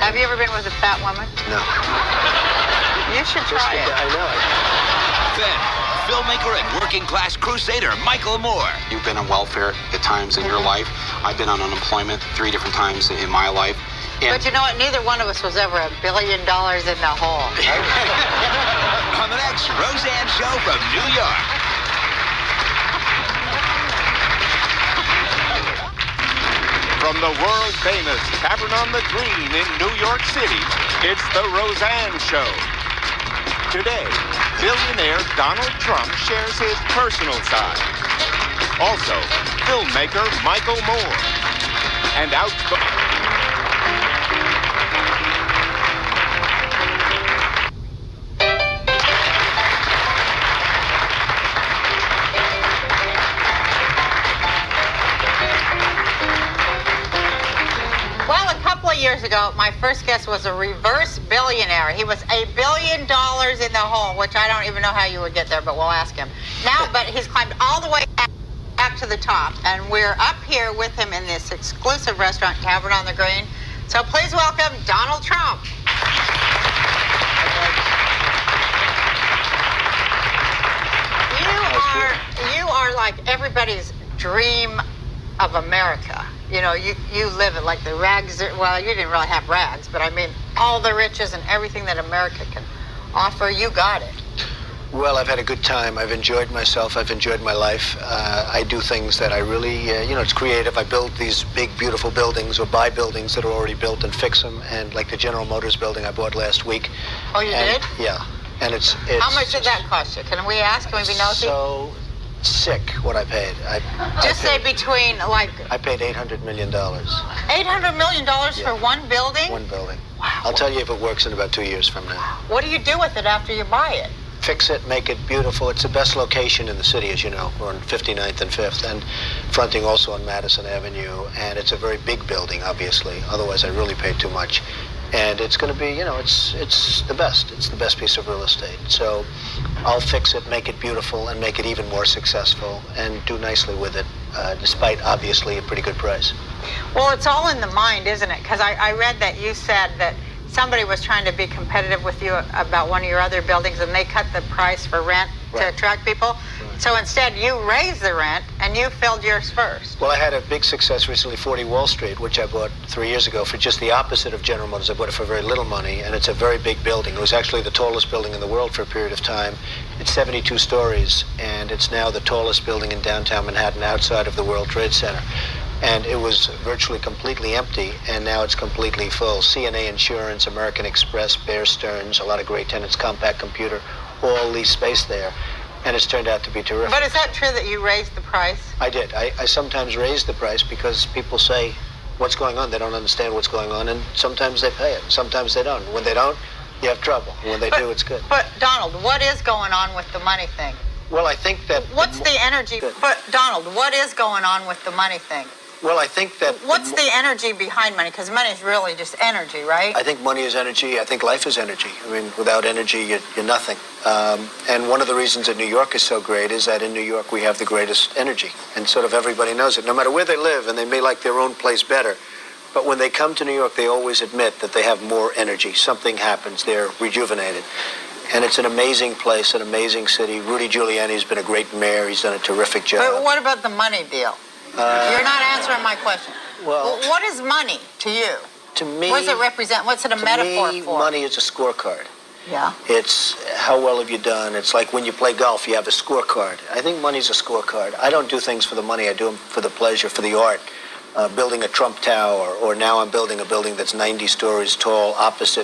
Have you ever been with a fat woman? No. You should try it. I know. Then, filmmaker and working-class crusader Michael Moore. You've been on welfare at times in your life. I've been on unemployment 3 different times in my life. And But you know what? Neither one of us was ever $1 billion in the hole. On the next Roseanne Show from New York. From the world-famous Tavern on the Green in New York City, it's the Roseanne Show. Today, billionaire Donald Trump shares his personal side. Also, filmmaker Michael Moore. And Well, a couple of years ago, my first guest was a reverse billionaire. He was $1 billion in the hole, which I don't even know how you would get there, but we'll ask him. Now, but he's climbed all the way back to the top, and we're up here with him in this exclusive restaurant, Tavern on the Green. So please welcome Donald Trump. You are like everybody's dream of America. You know, you live it like the rags. Well, you didn't really have rags, but I mean all the riches and everything that America can offer. You got it. well, I've had a good time. I've enjoyed myself. I've enjoyed my life. I do things that I really, it's creative. I build these big, beautiful buildings or buy buildings that are already built and fix them. And like the General Motors building I bought last week. Oh, you did? Yeah. And it's How much did that cost you? Can we ask? Can we be nosy? So sick what I paid. Just say between, like... I paid $800 million. $800 million for one building? One building. Wow. I'll tell you if it works in about 2 years from now. What do you do with it after you buy it? Fix it, make it beautiful. It's the best location in the city, as you know. We're on 59th and 5th, and fronting also on Madison Avenue. And it's a very big building, obviously. Otherwise, I really paid too much. And it's going to be, it's the best. It's the best piece of real estate. So I'll fix it, make it beautiful, and make it even more successful, and do nicely with it, despite, obviously, a pretty good price. Well, it's all in the mind, isn't it? Because I read that you said that somebody was trying to be competitive with you about one of your other buildings, and they cut the price for rent to attract people. Right. So instead, you raised the rent, and you filled yours first. Well, I had a big success recently, 40 Wall Street, which I bought 3 years ago for just the opposite of General Motors. I bought it for very little money, and it's a very big building. It was actually the tallest building in the world for a period of time. It's 72 stories, and it's now the tallest building in downtown Manhattan outside of the World Trade Center. And it was virtually completely empty, and now it's completely full. CNA Insurance, American Express, Bear Stearns, a lot of great tenants, Compact Computer, all lease space there. And it's turned out to be terrific. But is that true that you raised the price? I did. I sometimes raise the price because people say, what's going on? They don't understand what's going on, and sometimes they pay it. Sometimes they don't. When they don't, you have trouble. When they do, it's good. But, Donald, what is going on with the money thing? Well, I think that... What's the energy... But, Donald, what is going on with the money thing? Well, I think that... What's the energy behind money? Because money is really just energy, right? I think money is energy. I think life is energy. I mean, without energy, you're nothing. And one of the reasons that New York is so great is that in New York, we have the greatest energy. And sort of everybody knows it, no matter where they live, and they may like their own place better. But when they come to New York, they always admit that they have more energy. Something happens. They're rejuvenated. And it's an amazing place, an amazing city. Rudy Giuliani's been a great mayor. He's done a terrific job. But what about the money deal? You're not answering my question. Well, what is money to you? To me... What does it represent? What's it a metaphor for? To me, for? money is a scorecard. Yeah. It's how well have you done. It's like when you play golf, you have a scorecard. I think money's a scorecard. I don't do things for the money. I do them for the pleasure, for the art. Building a Trump Tower, or now I'm building a building that's 90 stories tall,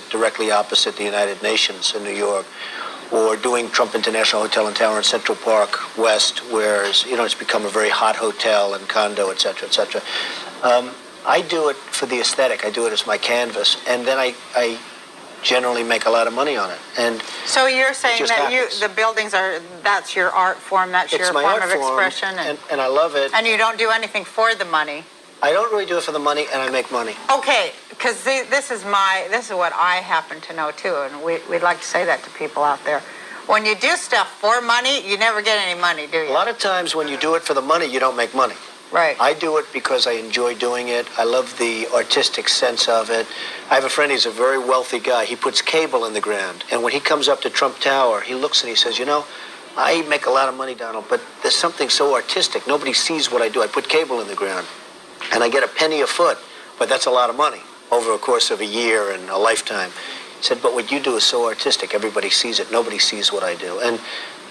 directly opposite the United Nations in New York. Or doing Trump International Hotel and Tower in Central Park West, where it's become a very hot hotel and condo, et cetera, et cetera. I do it for the aesthetic. I do it as my canvas, and then I generally make a lot of money on it. And so you're saying that happens. The buildings that's your art form, that's your form of expression, and I love it. And you don't do anything for the money. I don't really do it for the money, and I make money. Okay, because this is what I happen to know too, and we'd like to say that to people out there. When you do stuff for money, you never get any money, do you? A lot of times when you do it for the money, you don't make money. Right. I do it because I enjoy doing it. I love the artistic sense of it. I have a friend, he's a very wealthy guy. He puts cable in the ground. And when he comes up to Trump Tower, he looks and he says, you know, I make a lot of money, Donald, but there's something so artistic. Nobody sees what I do. I put cable in the ground, and I get a penny a foot, but that's a lot of money over a course of a year and a lifetime. He said, but what you do is so artistic. Everybody sees it. Nobody sees what I do. And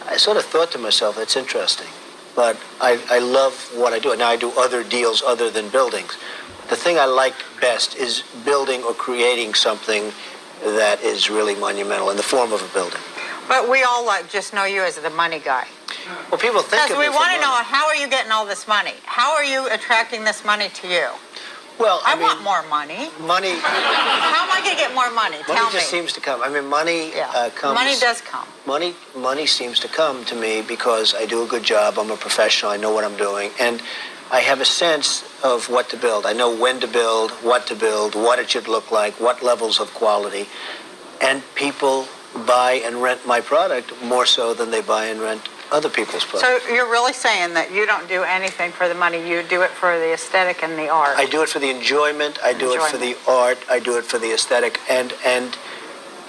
I sort of thought to myself, that's interesting. But I love what I do. Now, I do other deals other than buildings. The thing I like best is building or creating something that is really monumental in the form of a building. But we all just know you as the money guy. Well, people think Because of we me for want to know, money. how are you getting all this money? How are you attracting this money to you? Well, I mean, want more money. money. How am I going to get more money? Money Tell me. just seems to come. I mean, money comes. Money does come. Money seems to come to me because I do a good job. I'm a professional. I know what I'm doing, and I have a sense of what to build. I know when to build, what it should look like, what levels of quality, and people buy and rent my product more so than they buy and rent other people's products. So you're really saying that you don't do anything for the money, you do it for the aesthetic and the art. I do it for the enjoyment, I do it for the art, I do it for the aesthetic, and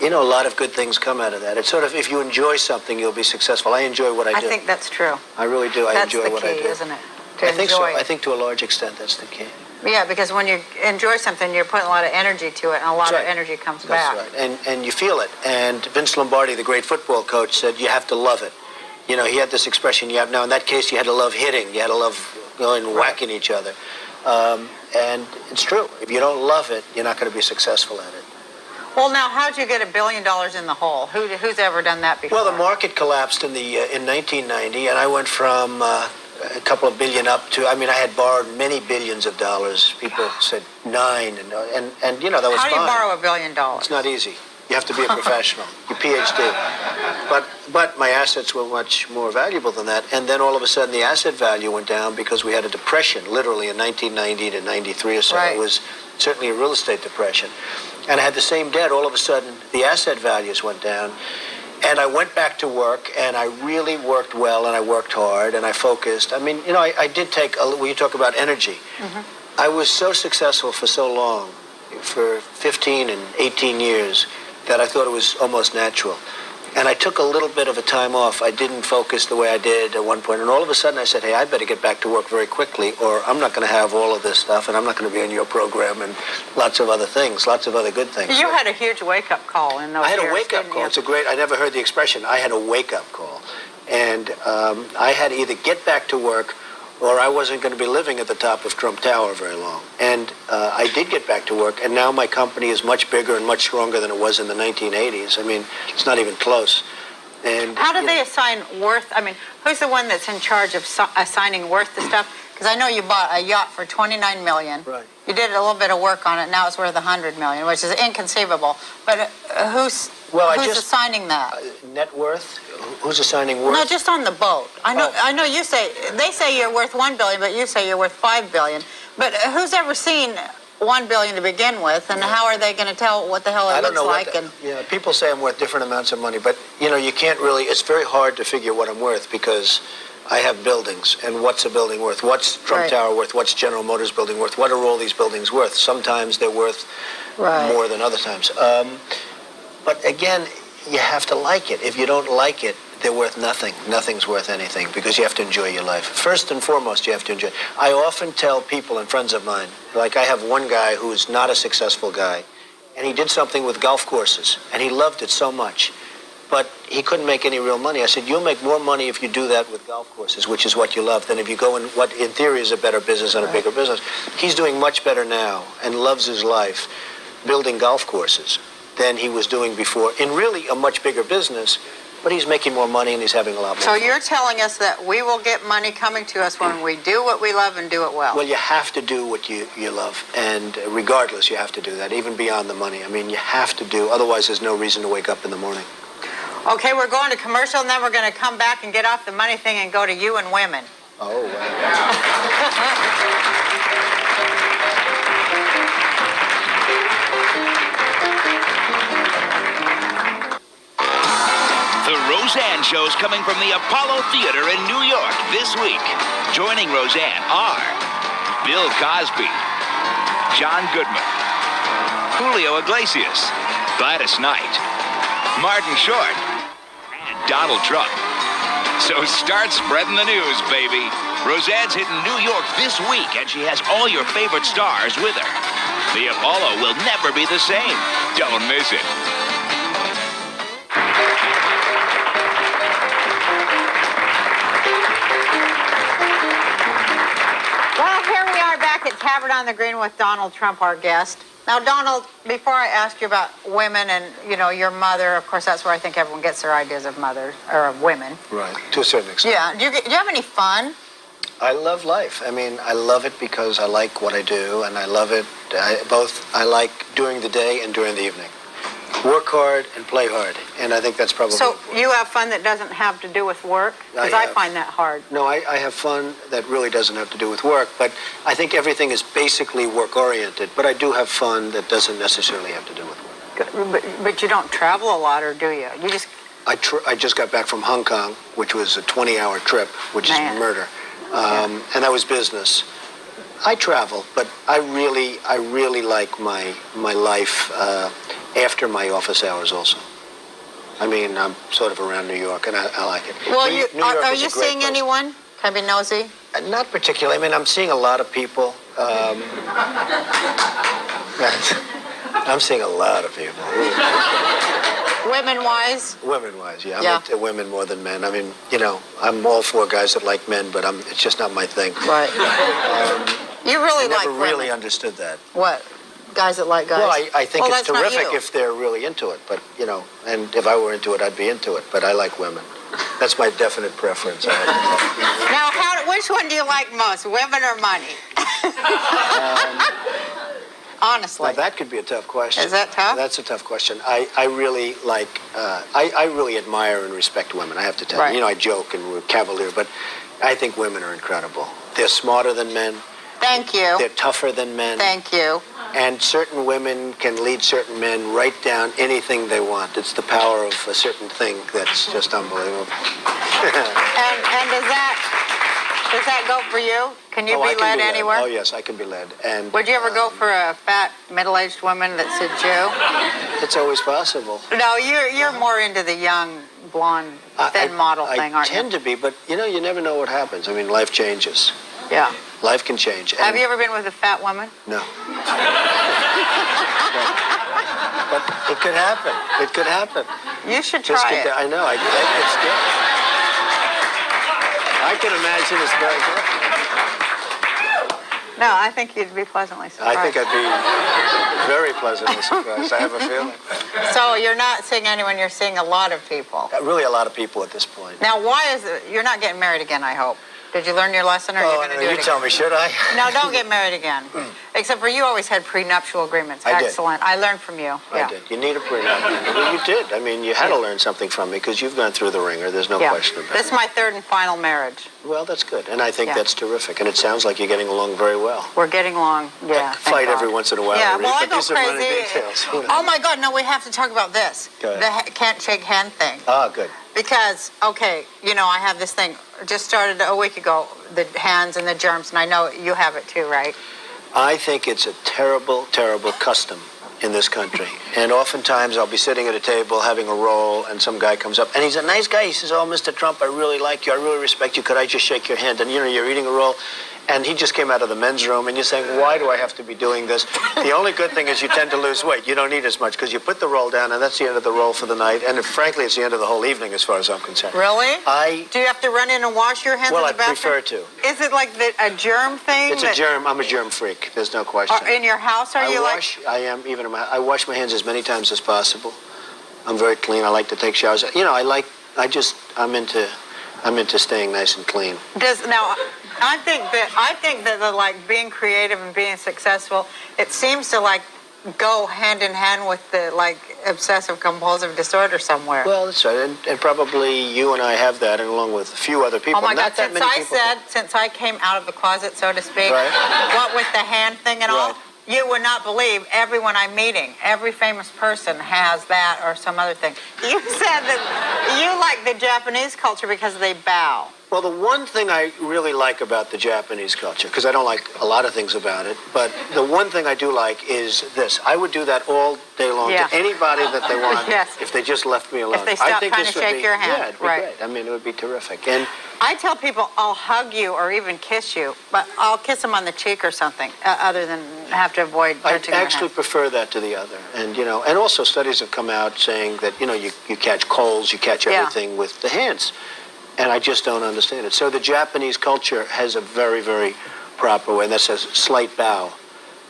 you know, a lot of good things come out of that. It's sort of, if you enjoy something, you'll be successful. I enjoy what I do. I think that's true. I really do. I enjoy what I do. That's the key, isn't it? To I think so. enjoy it. I think to a large extent that's the key. Yeah, because when you enjoy something, you're putting a lot of energy to it, and a lot of energy comes back. That's right. And you feel it. And Vince Lombardi, the great football coach, said you have to love it. You know, he had this expression, you have, now in that case, you had to love hitting. You had to love going and whacking each other. And it's true. If you don't love it, you're not going to be successful at it. Well, now, how'd you get $1 billion in the hole? Who's ever done that before? Well, the market collapsed in 1990, and I went from a couple of billion up to, I mean, I had borrowed many billions of dollars. People said $9, and you know, that was fine. How do you borrow $1 billion? It's not easy. You have to be a professional. Your PhD. But my assets were much more valuable than that. And then all of a sudden the asset value went down because we had a depression, literally in 1990 to 93 or so. Right. It was certainly a real estate depression. And I had the same debt. All of a sudden the asset values went down. And I went back to work, and I really worked well, and I worked hard, and I focused. I mean, you know, I did take, when you talk about energy, I was so successful for so long, for 15 and 18 years, that I thought it was almost natural. And I took a little bit of a time off. I didn't focus the way I did at one point. And all of a sudden I said, hey, I better get back to work very quickly, or I'm not going to have all of this stuff, and I'm not going to be on your program, and lots of other things, lots of other good things. You had a huge wake-up call in those years. I had a wake-up call. It's a great, I never heard the expression, I had a wake-up call. And I had to either get back to work, or I wasn't going to be living at the top of Trump Tower very long. And I did get back to work, and now my company is much bigger and much stronger than it was in the 1980s. I mean, it's not even close. And how do they assign worth? I mean, who's the one that's in charge of assigning worth to stuff? Because I know you bought a yacht for $29 million. Right. You did a little bit of work on it. Now it's worth $100 million, which is inconceivable. But who's assigning that? Net worth? Who's assigning worth? No, just on the boat. I know you say, they say you're worth $1 billion, but you say you're worth $5 billion. But who's ever seen $1 billion to begin with, and how are they going to tell what the hell it looks like? Yeah, people say I'm worth different amounts of money, but you know, you can't really. It's very hard to figure what I'm worth because I have buildings, and what's a building worth? What's Trump Tower worth? What's General Motors building worth? What are all these buildings worth? Sometimes they're worth more than other times. But again, you have to like it. If you don't like it, they're worth nothing. Nothing's worth anything because you have to enjoy your life. First and foremost, you have to enjoy it. I often tell people and friends of mine, like I have one guy who's not a successful guy, and he did something with golf courses, and he loved it so much, but he couldn't make any real money. I said, you'll make more money if you do that with golf courses, which is what you love, than if you go in what in theory is a better business and a bigger business. He's doing much better now and loves his life building golf courses than he was doing before in really a much bigger business, but he's making more money and he's having a lot more fun. So you're telling us that we will get money coming to us when we do what we love and do it well. Well, you have to do what you love, and regardless, you have to do that, even beyond the money. I mean, you have to do, otherwise there's no reason to wake up in the morning. Okay, we're going to commercial, and then we're going to come back and get off the money thing and go to you and women. Oh, wow. The Roseanne Show's coming from the Apollo Theater in New York this week. Joining Roseanne are Bill Cosby, John Goodman, Julio Iglesias, Gladys Knight, Martin Short, and Donald Trump. So start spreading the news, baby. Roseanne's hitting New York this week, and she has all your favorite stars with her. The Apollo will never be the same. Don't miss it. Well, here we are back at Tavern on the Green with Donald Trump, our guest. Now, Donald, before I asked you about women and, your mother, of course, that's where I think everyone gets their ideas of mothers, or of women. Right, to a certain extent. Yeah. Do you have any fun? I love life. I mean, I love it because I like what I do, and I love it. I like during the day and during the evening. Work hard and play hard, and I think that's probably... So you have fun that doesn't have to do with work? Because I find that hard. No, I have fun that really doesn't have to do with work, but I think everything is basically work-oriented, but I do have fun that doesn't necessarily have to do with work. But you don't travel a lot, or do you? You just... I just got back from Hong Kong, which was a 20-hour trip, which is murder. And that was business. I travel, but I really like my life after my office hours also. I mean, I'm sort of around New York, and I like it. Well, New York are is a you great seeing place. anyone? Can I be nosy? Not particularly. I mean, I'm seeing a lot of people. I'm seeing a lot of people. Women-wise? Women-wise, yeah. I'm into women more than men. I mean, I'm all for guys that like men, but it's just not my thing. Right. You really like I never women. really understood that. What? Guys that like guys? Well, I think it's that's not terrific you. if they're really into it, but, and if I were into it, I'd be into it, but I like women. That's my definite preference. Now, which one do you like most, women or money? Honestly. Now, that could be a tough question. Is that tough? That's a tough question. I really like, I really admire and respect women, I have to tell you. I joke and we're cavalier, but I think women are incredible. They're smarter than men. Thank you. They're tougher than men. Thank you. And certain women can lead certain men right down anything they want. It's the power of a certain thing that's just unbelievable. and does that go for you? Can you be led anywhere? Oh, yes, I can be led. And would you ever go for a fat, middle-aged woman that said Jew? It's always possible. No, you're more into the young, blonde, thin model thing, aren't you? I tend to be, but, you never know what happens. I mean, life changes. Yeah. Life can change. Have you ever been with a fat woman? No. But it could happen. It could happen. You should try it. I know. It's good. I can imagine it's very good. No, I think you'd be pleasantly surprised. I think I'd be very pleasantly surprised. I have a feeling. So you're not seeing anyone, you're seeing a lot of people. Really a lot of people at this point. Now, why is it, you're not getting married again, I hope. Did you learn your lesson, or are you going to do it again? You tell me, should I? No, don't get married again. Except for you always had prenuptial agreements. I did. Excellent. I learned from you. I did. You need a prenup. Well, you did. I mean, you had to learn something from me because you've gone through the ringer. There's no question about it. This is my third and final marriage. Well, that's good. And I think that's terrific. And it sounds like you're getting along very well. We're getting along, yeah. Fight every once in a while. Yeah, well, I but go these are money crazy. details. Oh, my God, no, we have to talk about this. Go ahead. The can't shake hand thing. Ah, good. Because, okay, I have this thing, just started a week ago, the hands and the germs, and I know you have it too, right? I think it's a terrible, terrible custom in this country. And oftentimes I'll be sitting at a table having a roll, and some guy comes up, and he's a nice guy. He says, "Oh, Mr. Trump, I really like you. I really respect you. Could I just shake your hand?" And, you're eating a roll. And he just came out of the men's room, and you're saying, why do I have to be doing this? The only good thing is you tend to lose weight. You don't eat as much because you put the roll down, and that's the end of the roll for the night. And frankly, it's the end of the whole evening as far as I'm concerned. Really? Do you have to run in and wash your hands in the bathroom? Well, I prefer to. Is it like a germ thing? It's a germ. I'm a germ freak. There's no question. In your house, I am, even in my I wash my hands as many times as possible. I'm very clean. I like to take showers. I'm into staying nice and clean. I think that the, being creative and being successful, it seems to go hand in hand with the obsessive compulsive disorder somewhere. Well, that's right, and probably you and I have that, and along with a few other people. Oh my God! Since I came out of the closet, so to speak, what with the hand thing and all, you would not believe everyone I'm meeting, every famous person has that or some other thing. You said that you like the Japanese culture because they bow. Well, the one thing I really like about the Japanese culture, because I don't like a lot of things about it, but the one thing I do like is this. I would do that all day long Yeah. to anybody that they want Yes. if they just left me alone. If they I stopped think trying this to would shake be, your hand. Yeah, it'd be Right. great. I mean, it would be terrific. And I tell people I'll hug you or even kiss you, but I'll kiss them on the cheek or something, other than have to avoid I touching their actually hand. prefer that to the other. And, and also studies have come out saying that, you catch colds, you catch Yeah. everything with the hands. And I just don't understand it. So the Japanese culture has a very, very proper way, and that says slight bow.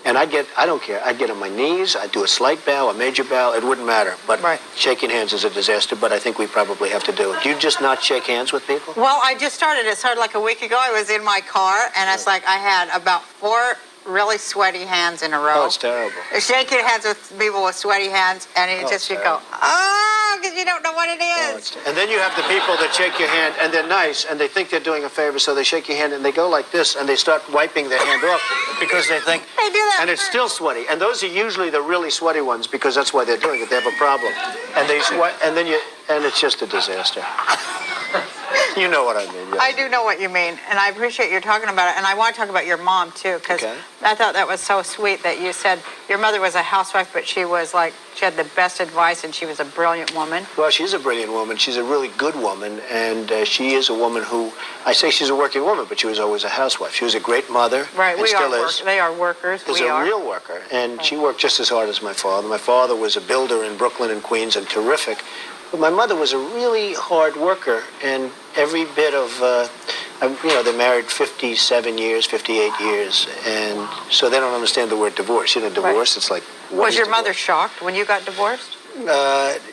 And I don't care. I'd get on my knees, I'd do a slight bow, a major bow, it wouldn't matter. But Right. shaking hands is a disaster, but I think we probably have to do it. Do you just not shake hands with people? Well, I just started. It started like a week ago. I was in my car, and it's like I had about 4 really sweaty hands in a row. Oh, it's terrible. Shaking hands with people with sweaty hands, and you Oh, just you terrible. go, oh, because you don't know what it Oh, is. and then you have the people that shake your hand, and they're nice, and they think they're doing a favor, so they shake your hand, and they go like this, and they start wiping their hand off because they think, They do that and it's first. still sweaty. And those are usually the really sweaty ones because that's why they're doing it. They have a problem, and they sweat, and then and it's just a disaster. You know what I mean? Yes. I do know what you mean, and I appreciate you talking about it. And I want to talk about your mom too, because Okay. I thought that was so sweet that you said your mother was a housewife, but she was like she had the best advice, and she was a brilliant woman. Well, she's a brilliant woman. She's a really good woman, and she is a woman who, I say she's a working woman, but she was always a housewife. She was a great mother, Right, and we still are. is. They are workers. Is We a are. real worker, and she worked just as hard as my father. My father was a builder in Brooklyn and Queens and terrific, but my mother was a really hard worker, and every bit of, they're married 57 years, 58 years, and so they don't understand the word divorce. Divorce, it's like, what Was is your divorce? mother shocked when you got divorced?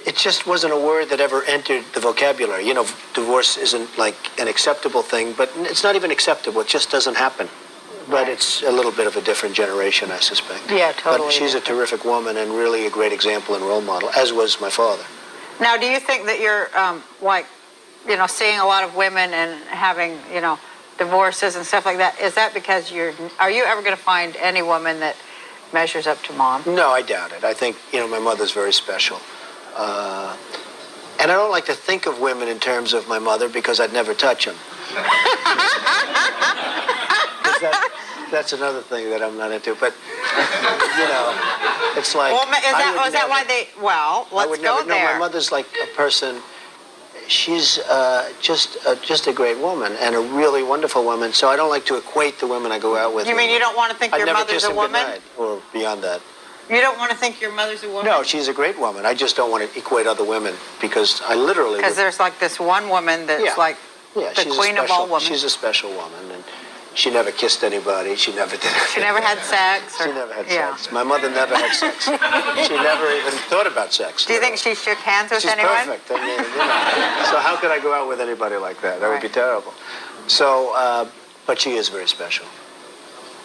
It just wasn't a word that ever entered the vocabulary. Divorce isn't like an acceptable thing, but it's not even acceptable. It just doesn't happen. But it's a little bit of a different generation, I suspect. Yeah, totally But she's a different. terrific woman and really a great example and role model, as was my father. Now, do you think that you're seeing a lot of women and having, divorces and stuff like that? Is that because are you ever going to find any woman that measures up to mom? No, I doubt it. I think, my mother's very special. And I don't like to think of women in terms of my mother because I'd never touch them. That's another thing that I'm not into. But, it's like... Well, is that why they... Well, let's go No, there. my mother's like a person... She's just a great woman and a really wonderful woman. So I don't like to equate the women I go out with. You mean you don't want to think your mother's a woman? Or beyond that. You don't want to think your mother's a woman? No, she's a great woman. I just don't want to equate other women because I literally... Because there's like this one woman that's Yeah. like Yeah, the queen of all women. She's a special woman, and she never kissed anybody. She never did it. She never had sex? She never had Yeah. sex. My mother never had sex. She never even thought about sex. Do you think she shook hands with She's anyone? perfect. I mean, So how could I go out with anybody like that? That would be Right. terrible. So, but she is very special.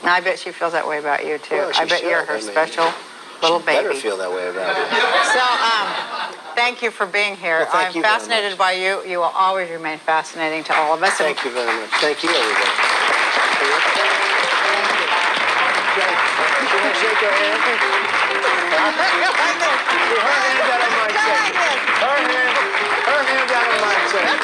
I bet she feels that way about you, too. Well, she I bet you're should. her I mean, special little She better baby. feel that way about it. So, thank you for being here. Well, thank I'm you very fascinated much. by you. You will always remain fascinating to all of us. Thank you very much. Thank you, everybody. Can I shake her hand? Her hand out of my check. Her hand out of my check.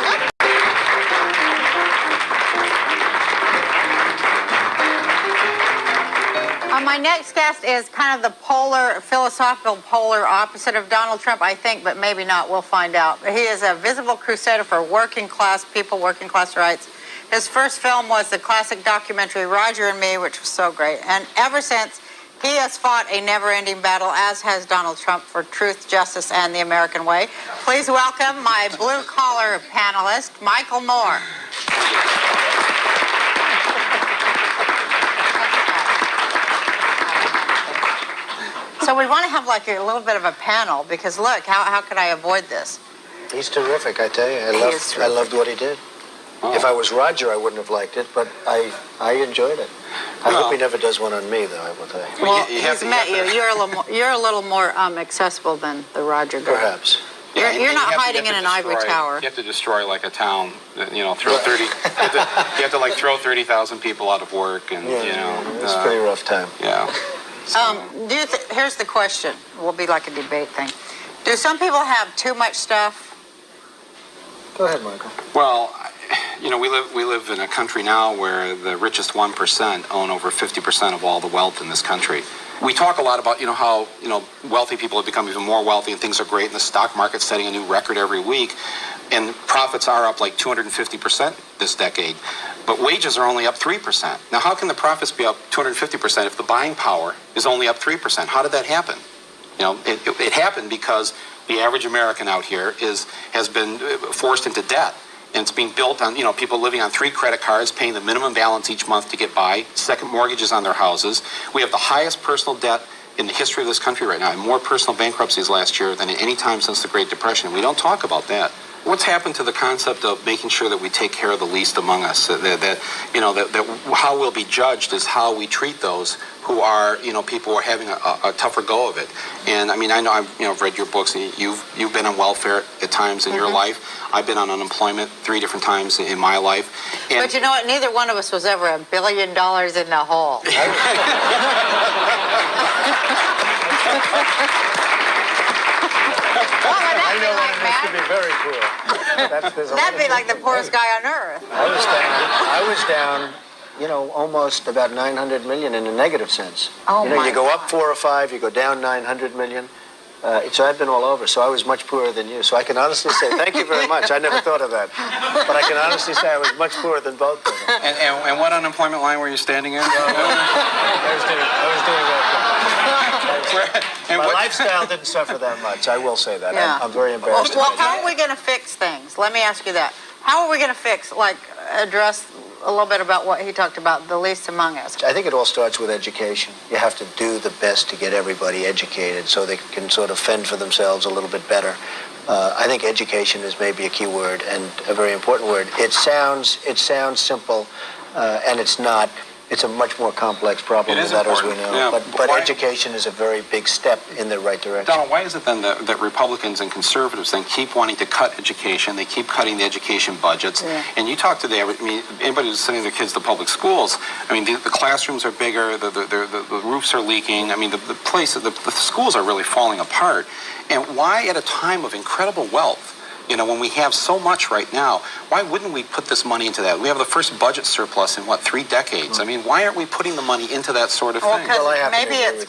My next guest is kind of the philosophical polar opposite of Donald Trump, I think, but maybe not. We'll find out. He is a visible crusader for working class people, working class rights. His first film was the classic documentary Roger and Me, which was so great. And ever since, he has fought a never-ending battle, as has Donald Trump, for truth, justice, and the American way. Please welcome my blue-collar panelist, Michael Moore. So we want to have like a little bit of a panel because look, how could I avoid this? He's terrific, I tell you. is I loved what he did. If I was Roger, I wouldn't have liked it, but I enjoyed it. I hope he never does one on me, though, I will tell you. Well, he's met you. You're a little more accessible than the Roger guy. Perhaps. You're not hiding in an ivory tower. You have to destroy like a town. Throw 30. You have to like throw 30,000 people out of work, and It's a pretty rough time. Yeah. Here's the question. Will be like a debate thing. Do some people have too much stuff? Go ahead, Michael. Well, we live in a country now where the richest 1% own over 50% of all the wealth in this country. We talk a lot about, how, wealthy people have become even more wealthy and things are great and the stock market's setting a new record every week and profits are up like 250% this decade. But wages are only up 3%. Now, how can the profits be up 250% if the buying power is only up 3%? How did that happen? It happened because the average American out here has been forced into debt. And it's being built on, people living on 3 credit cards, paying the minimum balance each month to get by, second mortgages on their houses. We have the highest personal debt in the history of this country right now, and more personal bankruptcies last year than at any time since the Great Depression. We don't talk about that. What's happened to the concept of making sure that we take care of the least among us? That how we'll be judged is how we treat those who are, people who are having a tougher go of it. And I know I've read your books. You've been on welfare at times in your life. I've been on unemployment 3 different times in my life. And but you know what? Neither one of us was ever $1 billion in the hole. I know what it is to be very poor. That'd be like the poorest guy on earth. I was down, almost about 900 million in a negative sense. Oh, my you go God. up 4 or 5, you go down 900 million. So I've been all over. So I was much poorer than you. So I can honestly say, thank you very much. I never thought of that. But I can honestly say I was much poorer than both of them. And what unemployment line were you standing in? I was doing okay. My lifestyle didn't suffer that much. I will say that. Yeah. I'm very embarrassed. Well, how are we going to fix things? Let me ask you that. How are we going to fix, address a little bit about what he talked about, the least among us? I think it all starts with education. You have to do the best to get everybody educated so they can sort of fend for themselves a little bit better. I think education is maybe a key word and a very important word. It sounds simple, and it's not. It's a much more complex problem than that, as we know. Yeah, but education is a very big step in the right direction. Donald, why is it then that Republicans and conservatives then keep wanting to cut education? They keep cutting the education budgets. Yeah. And you talk to anybody who's sending their kids to public schools, the classrooms are bigger, the roofs are leaking. The schools are really falling apart. And why at a time of incredible wealth, when we have so much right now, why wouldn't we put this money into that? We have the first budget surplus in, 3 decades? Why aren't we putting the money into that sort of thing? Well, maybe it's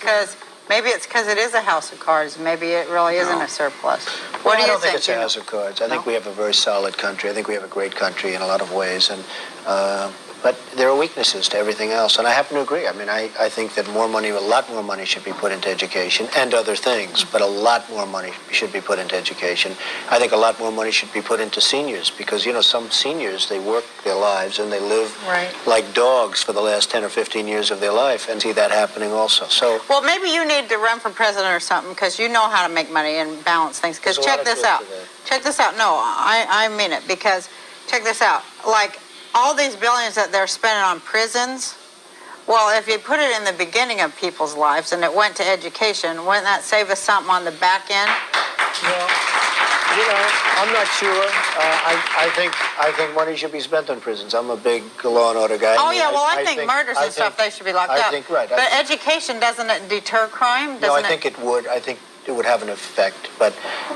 because it is a house of cards. Maybe it really isn't a surplus. What do you think? I don't think it's a house of cards. I think we have a very solid country. I think we have a great country in a lot of ways. But there are weaknesses to everything else, and I happen to agree. I think that a lot more money should be put into education and other things, but a lot more money should be put into education. I think a lot more money should be put into seniors because, some seniors, they work their lives and they live like dogs for the last 10 or 15 years of their life, and see that happening also. So, well, maybe you need to run for president or something because you know how to make money and balance things. Because check this out. Check this out. No, I mean it because check this out. All these billions that they're spending on prisons, well, if you put it in the beginning of people's lives and it went to education, wouldn't that save us something on the back end? Well, I'm not sure. I think money should be spent on prisons. I'm a big law and order guy. I think murders and stuff, they should be locked up. But education, doesn't it deter crime? No, I think it would. I think it would have an effect. But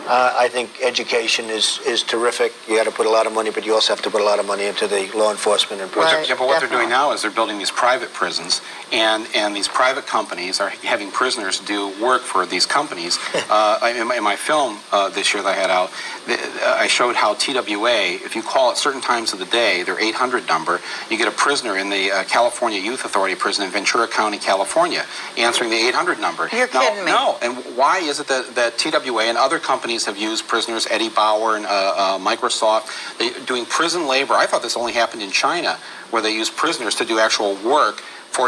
I think education is terrific. You got to put a lot of money, but you also have to put a lot of money into the law enforcement and prison. But what they're doing now is they're building these private prisons, and these private companies are having prisoners do work for these companies. In my film this year that I had out, I showed how TWA, if you call at certain times of the day, their 800 number, you get a prisoner in the California Youth Authority prison in Ventura County, California, answering the 800 number. You're kidding me. No, and why is it that TWA and other companies have used prisoners, Eddie Bauer and Microsoft, doing prison labor? I thought this only happened in China, where they use prisoners to do actual work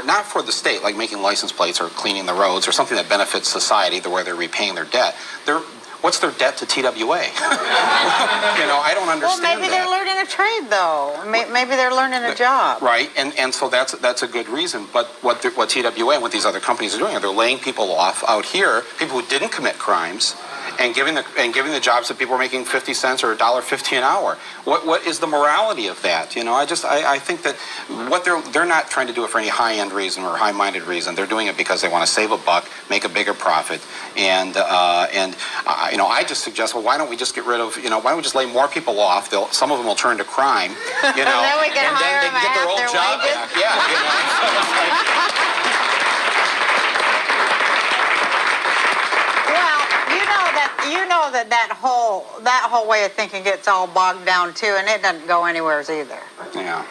not for the state, like making license plates or cleaning the roads or something that benefits society, where they're repaying their debt. What's their debt to TWA? I don't understand. Well, maybe they're learning a trade, though. Maybe they're learning a job. Right, and so that's a good reason. But what TWA and what these other companies are doing, they're laying people off out here, people who didn't commit crimes, and giving the jobs that people are making 50 cents or $1.50 an hour. What is the morality of that? I think that what they're not trying to do it for any high-end reason or high-minded reason. They're doing it because they want to save a buck, make a bigger profit, and I just suggest, well, why don't we just get rid of, why don't we just lay more people off? Some of them will turn to crime, then we can and hire then they them can get their at old half job their back. Yeah, So it's like, Well, that whole way of thinking gets all bogged down too, and it doesn't go anywhere either. yeah.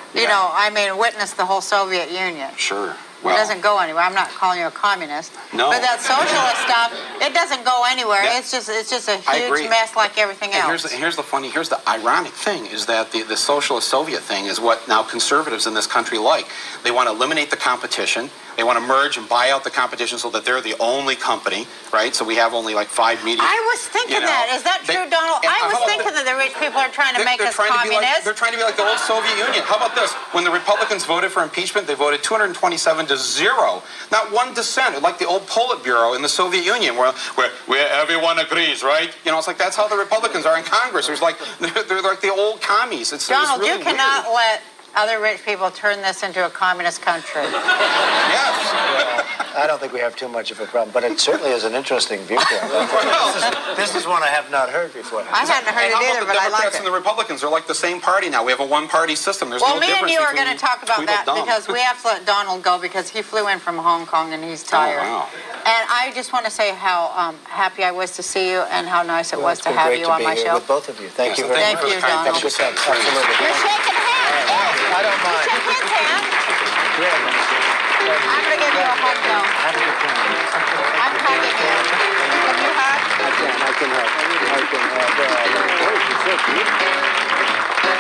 Witness the whole Soviet Union. Sure. It doesn't go anywhere. I'm not calling you a communist. No. But that socialist stuff, it doesn't go anywhere. Yeah. It's just a I agree. huge mess like everything else. Here's the ironic thing is that the socialist Soviet thing is what now conservatives in this country like. They want to eliminate the competition. They want to merge and buy out the competition so that they're the only company, right? So we have only like 5 media. I was thinking that. Is that true, Donald? I was thinking that the rich people are trying to make us communists. They're trying to be like the old Soviet Union. How about this? When the Republicans voted for impeachment, they voted 227 to 0. Not one dissent. Like the old Politburo in the Soviet Union, where everyone agrees, right? It's like that's how the Republicans are in Congress. They're like the old commies. Donald, really you cannot let other rich people turn this into a communist country. Yes. I don't think we have too much of a problem, but it certainly is an interesting viewpoint. This is one I have not heard before. I hadn't heard it either, but I like The Democrats it. and the Republicans are like the same party now. We have a one-party system. There's Well, no me and difference you are between going to talk about that Tweedledum. because we have to let Donald go because he flew in from Hong Kong and he's tired. Oh, wow. And I just want to say how happy I was to see you and how nice it was It's to been have great you to on be my here show. with both of you. Thank you very Thank much. you, Donald. Thank you, Sam. Absolutely. You're shaking hands. I don't mind. Shake his hand. Yeah. I'm going to give you a hug, though. Have a good time. I'm hugging you. Can you hug? I can hug. I can hug. Oh, she's so beautiful.